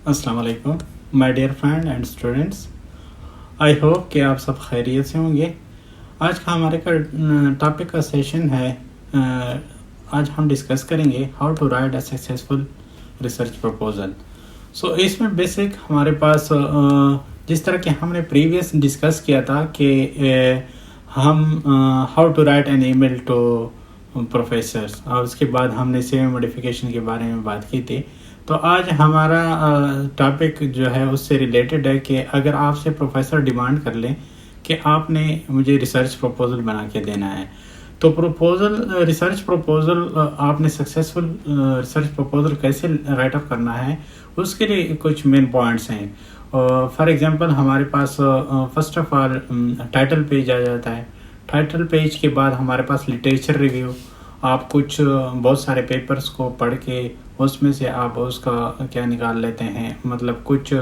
अस्सलाम वालेकुम my dear friend and students. I hope कि आप सब खैरियत से होंगे। आज का हमारे का टॉपिक का सेशन है। आज हम डिस्कस करेंगे how to write a successful research proposal. So इसमें बेसिक हमारे पास जिस तरह के हमने प्रीवियस डिस्कस किया था कि हम how to write an email to professors, और उसके बाद हमने सेव मॉडिफिकेशन के बारे में बात की थी। तो आज हमारा टॉपिक जो है उससे रिलेटेड है कि अगर आपसे प्रोफेसर डिमांड कर लें कि आपने मुझे रिसर्च प्रपोजल बना के देना है, तो रिसर्च प्रपोजल आपने सक्सेसफुल रिसर्च प्रपोजल कैसे राइट अप करना है, उसके लिए कुछ मेन पॉइंट्स हैं। फॉर एग्जांपल हमारे पास first of all title page आ जाता है। टाइटल पेज के बाद हमारे पास लिटरेचर रिव्यू। आप कुछ बहुत सारे पेपर्स को पढ़ के उसमें से आप उसका क्या निकाल लेते हैं, मतलब कुछ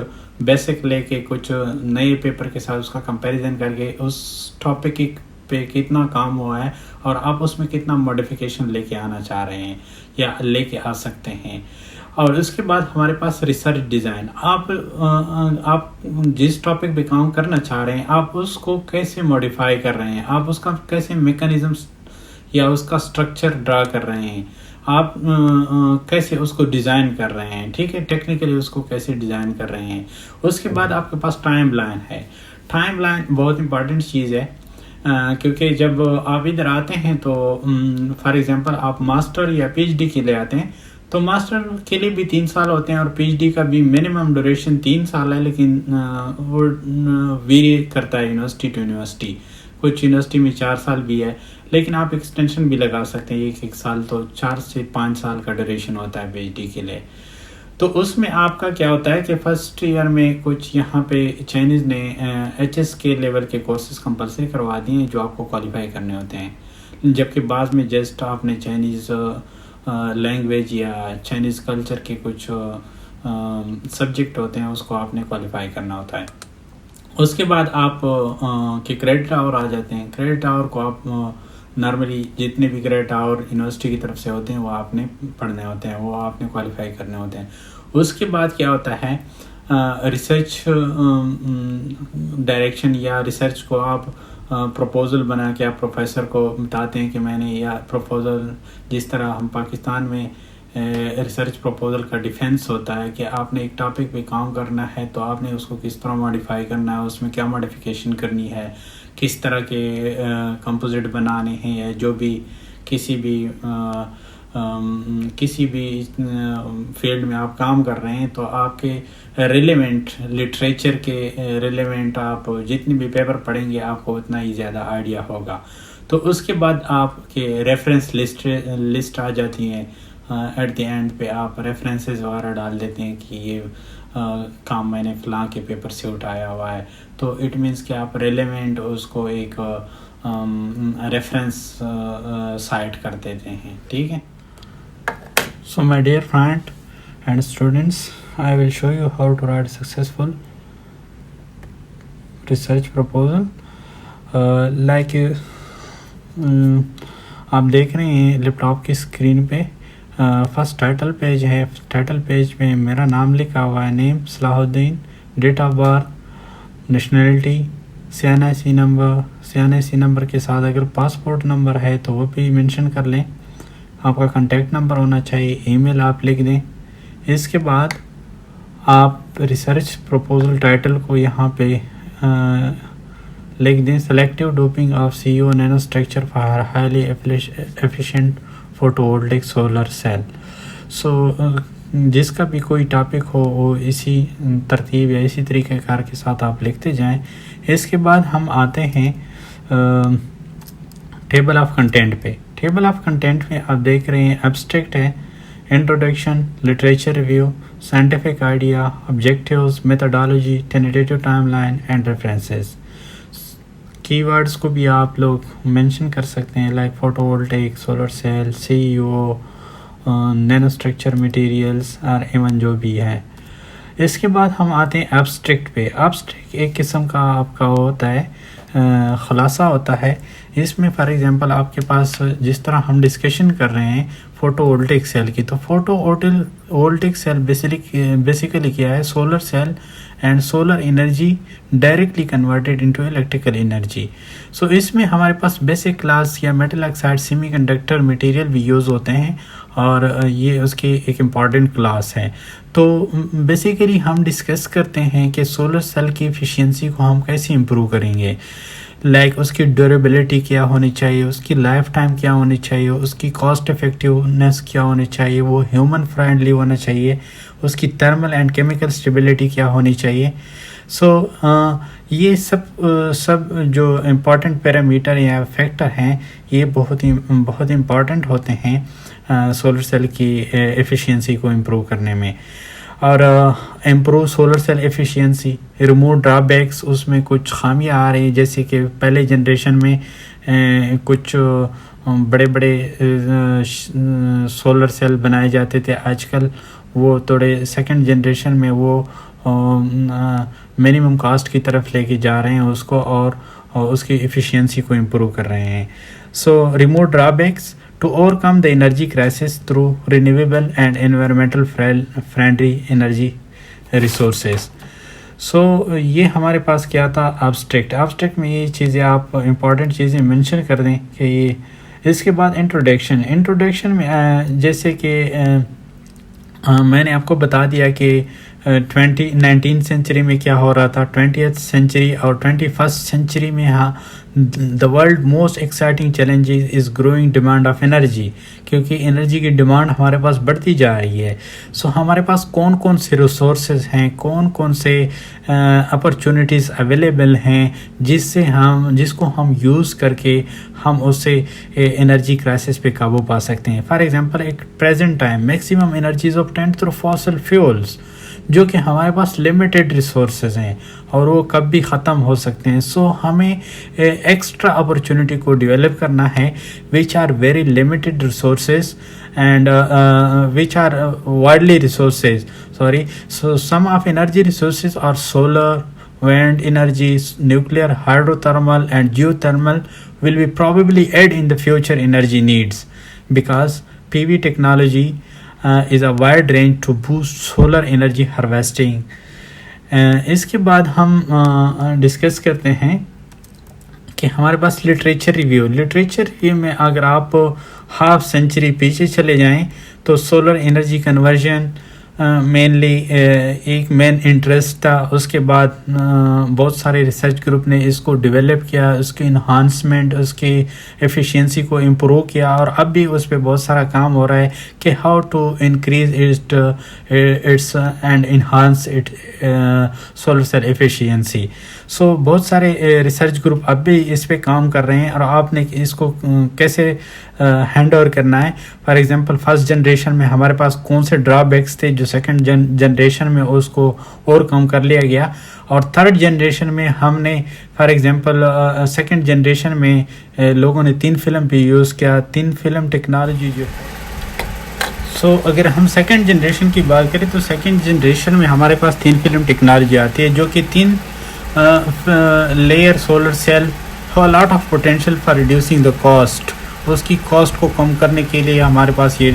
बेसिक लेके कुछ नए पेपर के साथ उसका कंपैरिजन करके उस टॉपिक पे कितना काम हुआ है और आप उसमें कितना मॉडिफिकेशन लेके आना चाह रहे हैं या लेके आ सकते हैं। और उसके बाद हमारे पास रिसर्च डिज़ाइन। आप जिस टॉपिक पे काम करना चाह रहे हैं आप उसको कैसे मॉडिफाई कर रहे हैं, आप उसका कैसे मैकेनिज्म या उसका स्ट्रक्चर ड्रा कर रहे हैं, आप कैसे उसको डिज़ाइन कर रहे हैं, ठीक है, टेक्निकली उसको कैसे डिज़ाइन कर रहे हैं। उसके बाद आपके पास टाइम लाइन है। टाइम लाइन बहुत इंपॉर्टेंट चीज़ है, क्योंकि जब आप इधर आते हैं तो फॉर एग्जांपल आप मास्टर या पीएचडी के लिए आते हैं, तो मास्टर के लिए भी 3 साल होते हैं और पीएचडी का भी मिनिमम ड्यूरेशन 3 साल है, लेकिन वो वेरी करता है यूनिवर्सिटी टू यूनिवर्सिटी। कुछ यूनिवर्सिटी में 4 साल भी है, लेकिन आप एक्सटेंशन भी लगा सकते हैं एक साल, तो 4 से 5 साल का ड्यूरेशन होता है पीएचडी के लिए। तो उसमें आपका क्या होता है कि फर्स्ट ईयर में कुछ यहाँ पे चाइनीज़ ने एचएस के लेवल के कोर्सेज कंपलसरी करवा दिए हैं जो आपको क्वालिफाई करने होते हैं, जबकि बाद में जस्ट आपने चाइनीज़ लैंग्वेज या चाइनीज़ कल्चर के कुछ सब्जेक्ट होते हैं उसको आपने क्वालिफाई करना होता है। उसके बाद आप के क्रेडिट आवर आ जाते हैं। क्रेडिट आवर को आप नॉर्मली जितने भी क्रेडिट आवर यूनिवर्सिटी की तरफ से होते हैं वो आपने पढ़ने होते हैं, वो आपने क्वालिफाई करने होते हैं। उसके बाद क्या होता है, रिसर्च डायरेक्शन या रिसर्च को आप प्रपोजल बना के आप प्रोफेसर को बताते हैं कि मैंने या प्रपोजल, जिस तरह हम पाकिस्तान में रिसर्च प्रपोजल का डिफेंस होता है कि आपने एक टॉपिक पे काम करना है तो आपने उसको किस तरह मॉडिफाई करना है, उसमें क्या मॉडिफिकेशन करनी है, किस तरह के कंपोजिट बनाने हैं, या जो भी किसी भी फील्ड में आप काम कर रहे हैं, तो आपके रिलेवेंट लिटरेचर के रिलेवेंट आप जितने भी पेपर पढ़ेंगे आपको उतना ही ज़्यादा आइडिया होगा। तो उसके बाद आपके रेफरेंस लिस्ट आ जाती हैं। एट द एंड पे आप रेफरेंसेस वगैरह डाल देते हैं कि ये काम मैंने फ़लाँ के पेपर से उठाया हुआ है, तो इट मीन्स कि आप रेलेवेंट उसको एक रेफरेंस साइट कर देते हैं, ठीक है। So my dear friend and students, I will show you how to write successful research proposal. Like आप देख रहे हैं लैपटॉप की स्क्रीन पे फर्स्ट टाइटल पेज है। टाइटल पेज में मेरा नाम लिखा हुआ है, name Salahuddin, date of birth, nationality, CNIC number. CNIC number के साथ अगर पासपोर्ट नंबर है तो वो भी मेंशन कर लें। आपका कांटेक्ट नंबर होना चाहिए, ईमेल आप लिख दें। इसके बाद आप रिसर्च प्रपोजल टाइटल को यहाँ पे लिख दें, selective doping of CO nano structure for highly efficient photovoltaic solar cell. So जिसका भी कोई टॉपिक हो वो इसी तरतीब या इसी तरीक़ेकार के साथ आप लिखते जाएं। इसके बाद हम आते हैं टेबल ऑफ कंटेंट पे। टेबल ऑफ कंटेंट में आप देख रहे हैं एब्स्ट्रैक्ट है, introduction, literature review, scientific idea, objectives, methodology, tentative timeline and references. Keywords को भी आप लोग मेंशन कर सकते हैं, like photovoltaic, solar cell, CEO, nano structure materials और इवन जो भी है। इसके बाद हम आते हैं एब्स्ट्रैक्ट पे। एब्स्ट्रैक्ट एक किस्म का आपका होता है ख़ुलासा होता है। इसमें फॉर एग्ज़ाम्पल आपके पास जिस तरह हम डिस्कशन कर रहे हैं फ़ोटोवोल्टिक सेल की, तो फ़ोटोवोल्टिक सेल बेसिकली क्या है, solar cell and solar energy directly converted into electrical energy. So इसमें हमारे पास बेसिक क्लास या मेटल ऑक्साइड सेमीकंडक्टर मटेरियल भी यूज़ होते हैं और ये उसकी एक इम्पॉर्टेंट क्लास है। तो बेसिकली हम डिस्कस करते हैं कि सोलर सेल की एफिशिएंसी को हम कैसे इम्प्रूव करेंगे, लाइक उसकी ड्यूरेबिलिटी क्या होनी चाहिए, उसकी लाइफ टाइम क्या होनी चाहिए, उसकी कॉस्ट इफ़ेक्टिवनेस क्या होनी चाहिए, वो ह्यूमन फ्रेंडली होना चाहिए, उसकी थर्मल एंड केमिकल स्टेबिलिटी क्या होनी चाहिए। ये सब जो इम्पॉर्टेंट पैरामीटर या फैक्टर हैं ये बहुत इम्पॉर्टेंट होते हैं सोलर सेल की एफिशिएंसी को इम्प्रूव करने में। और improve solar cell efficiency, remove drawbacks, उसमें कुछ खामियां आ रही हैं, जैसे कि पहले जनरेशन में कुछ बड़े बड़े सोलर सेल बनाए जाते थे, आजकल वो थोड़े सेकंड जनरेशन में वो मिनिमम कास्ट की तरफ लेके जा रहे हैं उसको और उसकी एफिशिएंसी को इम्प्रूव कर रहे हैं। So remove drawbacks to overcome the energy crisis through renewable and environmental friendly energy resources। ये हमारे पास क्या था, एब्स्ट्रैक्ट में ये चीज़ें आप इम्पॉर्टेंट चीज़ें मेंशन कर दें कि ये। इसके बाद इंट्रोडक्शन में जैसे कि मैंने आपको बता दिया कि 19th सेंचुरी में क्या हो रहा था, 20th सेंचुरी और 21st सेंचुरी में the world most exciting challenges is growing demand of energy, क्योंकि एनर्जी की डिमांड हमारे पास बढ़ती जा रही है। हमारे पास कौन कौन से रिसोर्सेज हैं, कौन कौन से अपॉर्चुनिटीज़ अवेलेबल हैं जिसको हम यूज़ करके हम उससे एनर्जी क्राइसिस पे काबू पा सकते हैं। फॉर एग्जांपल एक present time maximum energies obtained through fossil fuels, जो कि हमारे पास लिमिटेड रिसोर्सेज हैं और वो कब भी ख़त्म हो सकते हैं। हमें एक्स्ट्रा अपॉर्चुनिटी को डेवलप करना है which are very limited resources and which are widely resources. So some of energy resources are solar, wind energy, nuclear, hydrothermal and geothermal will be probably add in the future energy needs because PV technology is a wide range to boost solar energy harvesting. इसके बाद हम discuss करते हैं कि हमारे पास literature review में अगर आप हाफ सेंचुरी पीछे चले जाएं तो सोलर एनर्जी कन्वर्जन मेनली एक मेन इंटरेस्ट था। उसके बाद बहुत सारे रिसर्च ग्रुप ने इसको डेवलप किया, उसकी इन्हांसमेंट, उसकी एफिशिएंसी को इम्प्रूव किया और अब भी उस पर बहुत सारा काम हो रहा है कि how to increase its and enhance it solar cell efficiency. बहुत सारे रिसर्च ग्रुप अब भी इस पे काम कर रहे हैं और आपने इसको कैसे हैंड ओवर करना है। फॉर एग्जांपल फर्स्ट जनरेशन में हमारे पास कौन से ड्रॉबैक्स थे जो सेकंड जनरेशन में उसको ओवरकम कर लिया गया, और थर्ड जनरेशन में हमने फॉर एग्जांपल सेकंड जनरेशन में लोगों ने 3 फिल्म पे यूज़ किया, 3 फिल्म टेक्नोलॉजी जो अगर हम सेकंड जनरेशन की बात करें तो सेकंड जनरेशन में हमारे पास 3 फिल्म टेक्नोलॉजी आती है जो कि 3 layer solar cell have a lot of potential for reducing the cost. उसकी कॉस्ट को कम करने के लिए हमारे पास ये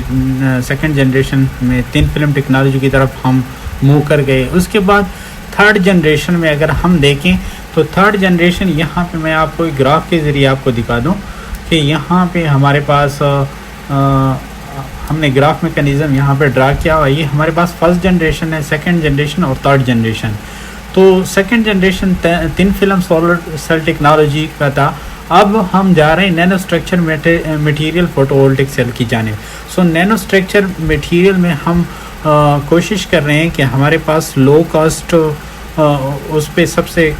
सेकंड जनरेशन में 3 फिल्म टेक्नोलॉजी की तरफ हम मूव कर गए। उसके बाद थर्ड जनरेशन में अगर हम देखें तो थर्ड जनरेशन यहाँ पे मैं आपको एक ग्राफ के ज़रिए आपको दिखा दूँ कि यहाँ पे हमारे पास हमने ग्राफ मैकेनिज़्म यहाँ पे ड्रा किया हुआ। ये हमारे पास फर्स्ट जनरेशन है, सेकंड जनरेशन और थर्ड जनरेशन। तो second generation 3 film solar cell technology का था। अब हम जा रहे हैं nano structure material photovoltaic cell की जानिब। नैनो स्ट्रक्चर मटेरियल में हम कोशिश कर रहे हैं कि हमारे पास लो कॉस्ट उस पे सबसे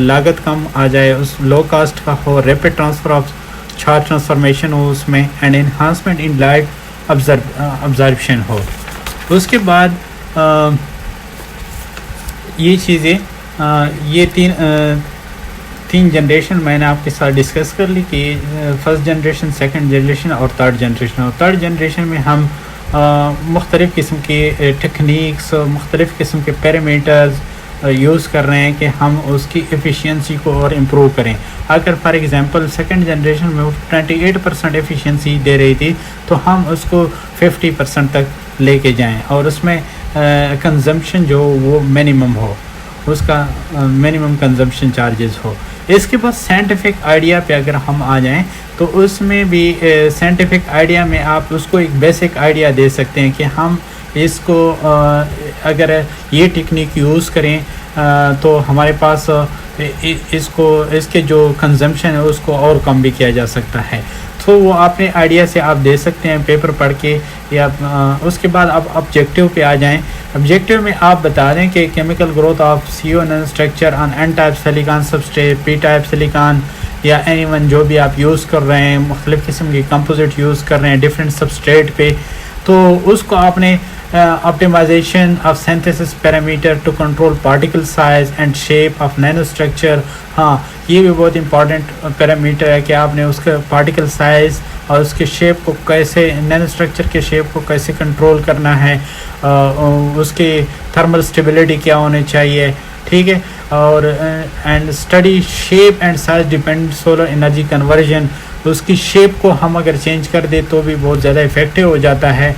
लागत कम आ जाए, उस लो कॉस्ट का हो, rapid transfer of charge transformation हो उसमें, and enhancement in light observation हो। उसके बाद ये चीज़ें ये तीन जनरेशन मैंने आपके साथ डिस्कस कर ली कि फर्स्ट जनरेशन, सेकंड जनरेशन और थर्ड जनरेशन। और थर्ड जनरेशन में हम मुख्तलिफ़ किस्म के टेक्निक्स, मुख्तलिफ़ किस्म के पैरामीटर्स यूज़ कर रहे हैं कि हम उसकी एफिशिएंसी को और इम्प्रूव करें। अगर फॉर एग्जांपल सेकंड जनरेशन में 28% एफिशिएंसी दे रही थी, तो हम उसको 50% तक लेके जाएं और उसमें कंजम्पशन जो वो मिनिमम हो, उसका मिनिमम कंजम्पशन चार्जेस हो। इसके बाद साइंटिफिक आइडिया पे अगर हम आ जाएं, तो उसमें भी साइंटिफिक आइडिया में आप उसको एक बेसिक आइडिया दे सकते हैं कि हम इसको अगर ये टेक्निक यूज़ करें तो हमारे पास इसके जो कंजम्पशन है उसको और कम भी किया जा सकता है। तो वो अपने आइडिया से आप दे सकते हैं पेपर पढ़ के, या उसके बाद आप ऑब्जेक्टिव पे आ जाएं। ऑब्जेक्टिव में आप बता दें कि chemical growth of CO nano structure on an type silicon substrate, P type silicon या एनी वन जो भी आप यूज़ कर रहे हैं, मुख्तलिफ़ किस्म की कंपोजिट यूज़ कर रहे हैं डिफरेंट सबस्ट्रेट पे, तो उसको आपने optimization of synthesis parameter to control particle size and shape of nano structure. हाँ, ये भी बहुत इंपॉर्टेंट पैरामीटर है कि आपने उसका पार्टिकल साइज़ और उसके शेप को कैसे, नैनो स्ट्रक्चर के शेप को कैसे कंट्रोल करना है, उसके थर्मल स्टेबिलिटी क्या होनी चाहिए, ठीक है। और and study shape and size depend solar energy conversion, उसकी शेप को हम अगर चेंज कर दे तो भी बहुत ज़्यादा इफ़ेक्टिव हो जाता है।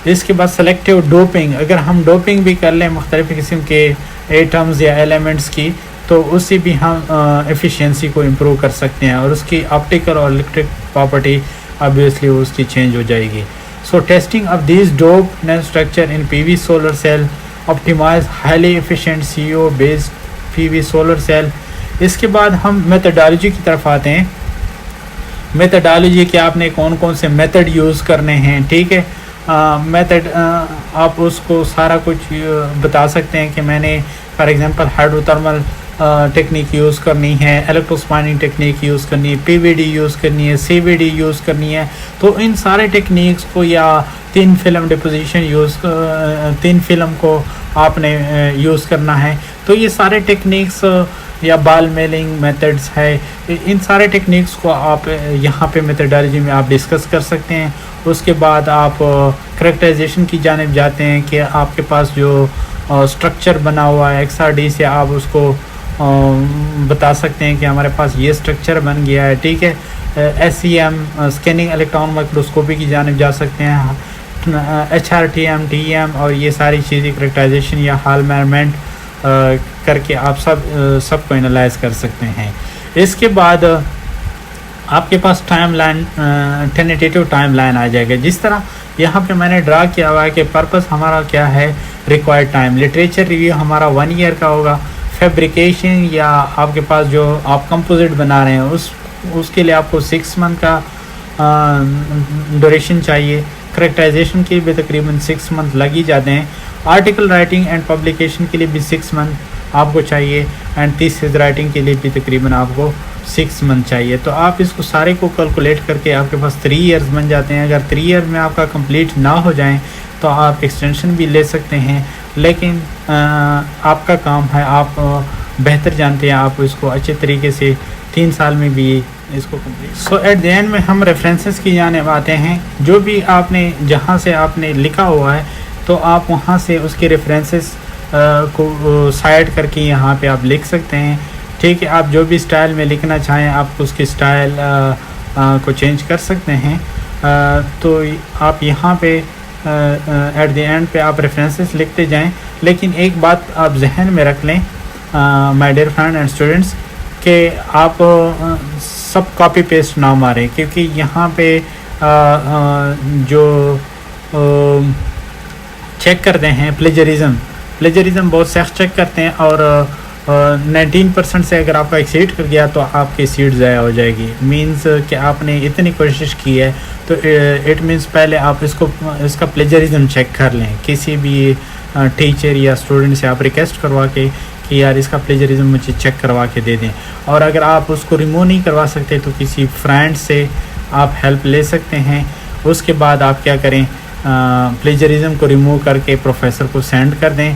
इसके बाद सेलेक्टिव डोपिंग, अगर हम डोपिंग भी कर लें मुख्तलिफ़ किस्म के एटम्स या एलिमेंट्स की, तो उससे भी हम एफिशिएंसी को इम्प्रूव कर सकते हैं और उसकी ऑप्टिकल और इलेक्ट्रिक प्रॉपर्टी ऑब्वियसली उसकी चेंज हो जाएगी। So testing of this dope nano structure in PV solar cell, optimize highly efficient CO based PV solar cell. इसके बाद हम मेथडोलॉजी की तरफ आते हैं। मेथडोलॉजी कि आपने कौन कौन से मेथड यूज़ करने हैं, ठीक है। मेथड आप उसको सारा कुछ बता सकते हैं कि मैंने for example hydrothermal technique use करनी है, इलेक्ट्रोस्पाइनिंग टेक्निक यूज़ करनी है, PVD यूज़ करनी है, CVD यूज़ करनी है। तो इन सारे टेक्निक्स को या तीन फिल्म डिपोजिशन तीन फिल्म को आपने यूज़ करना है। तो ये सारे टेक्निक्स या बाल मेलिंग मेथड्स है, इन सारे टेक्निक्स को आप यहाँ पे मेथडोलॉजी में आप डिस्कस कर सकते हैं। उसके बाद आप करेक्टराइजेशन की जानिब जाते हैं कि आपके पास जो स्ट्रक्चर बना हुआ है XRD से आप उसको बता सकते हैं कि हमारे पास ये स्ट्रक्चर बन गया है, ठीक है। SEM स्कैनिंग इलेक्ट्रॉन माइक्रोस्कोपी की जानिब जा सकते हैं, HRTM TEM और ये सारी चीज़ें करेक्टराइजेशन या हाल मेजरमेंट करके आप सबको एनालाइज कर सकते हैं। इसके बाद आपके पास time line, tentative time line आ जाएगा। जिस तरह यहाँ पे मैंने ड्रा किया हुआ है कि पर्पस हमारा क्या है, रिक्वायर्ड टाइम, लिटरेचर रिव्यू हमारा 1 ईयर का होगा, फैब्रिकेशन या आपके पास जो आप कंपोजिट बना रहे हैं उसके लिए आपको 6 मंथ का ड्यूरेशन चाहिए। करेक्टराइजेशन के लिए भी तकरीबन 6 मंथ लग ही जाते हैं। आर्टिकल राइटिंग एंड पब्लिकेशन के लिए भी 6 मंथ आपको चाहिए एंड थीसिस राइटिंग के लिए भी तकरीबन आपको 6 मंथ चाहिए। तो आप इसको सारे को कैलकुलेट करके आपके पास 3 ईयर्स बन जाते हैं। अगर 3 ईयर में आपका कंप्लीट ना हो जाए तो आप एक्सटेंशन भी ले सकते हैं, लेकिन आपका काम है, आप बेहतर जानते हैं, आप इसको अच्छे तरीके से 3 साल में भी इसको complete. So at the end में हम रेफरेंसेस की जाने आते हैं। जो भी आपने जहाँ से आपने लिखा हुआ है तो आप वहाँ से उसके रेफरेंसेस को साइड करके यहाँ पे आप लिख सकते हैं, ठीक है। आप जो भी स्टाइल में लिखना चाहें आप उसकी स्टाइल को चेंज कर सकते हैं। तो आप यहाँ पे एट द एंड पे आप रेफरेंसेस लिखते जाएं, लेकिन एक बात आप जहन में रख लें my dear friend and students कि आप सब कॉपी पेस्ट ना मारें, क्योंकि यहाँ पे जो चेक करते हैं प्लेजरिज्म बहुत सख्त चेक करते हैं और 19% से अगर आपका एक्सीड कर गया तो आपकी सीट ज़ाया हो जाएगी। मींस कि आपने इतनी कोशिश की है तो इट मींस पहले आप इसका प्लेजरिज्म चेक कर लें। किसी भी टीचर या स्टूडेंट से आप रिक्वेस्ट करवा के कि यार इसका प्लेजरिज्म मुझे चेक करवा के दे दें, और अगर आप उसको रिमूव नहीं करवा सकते तो किसी फ्रेंड से आप हेल्प ले सकते हैं। उसके बाद आप क्या करें, प्लेजरिज्म को रिमूव करके प्रोफेसर को सेंड कर दें।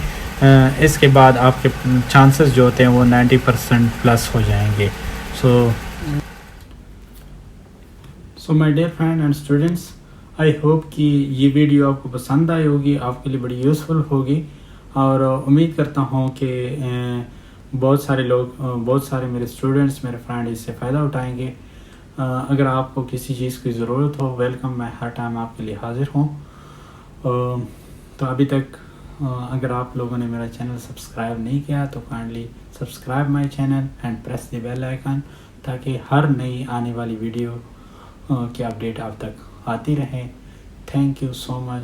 इसके बाद आपके चांसेस जो होते हैं वो 90% प्लस हो जाएंगे। So my dear friend and students, I hope कि ये वीडियो आपको पसंद आई होगी, आपके लिए बड़ी यूज़फुल होगी। और उम्मीद करता हूँ कि बहुत सारे लोग, बहुत सारे मेरे स्टूडेंट्स, मेरे फ्रेंड इससे फ़ायदा उठाएंगे। अगर आपको किसी चीज़ की ज़रूरत हो, वेलकम, मैं हर टाइम आपके लिए हाज़िर हूँ। तो अभी तक अगर आप लोगों ने मेरा चैनल सब्सक्राइब नहीं किया तो kindly subscribe my channel and press the bell icon, ताकि हर नई आने वाली वीडियो की अपडेट आप तक आती रहे। Thank you so much.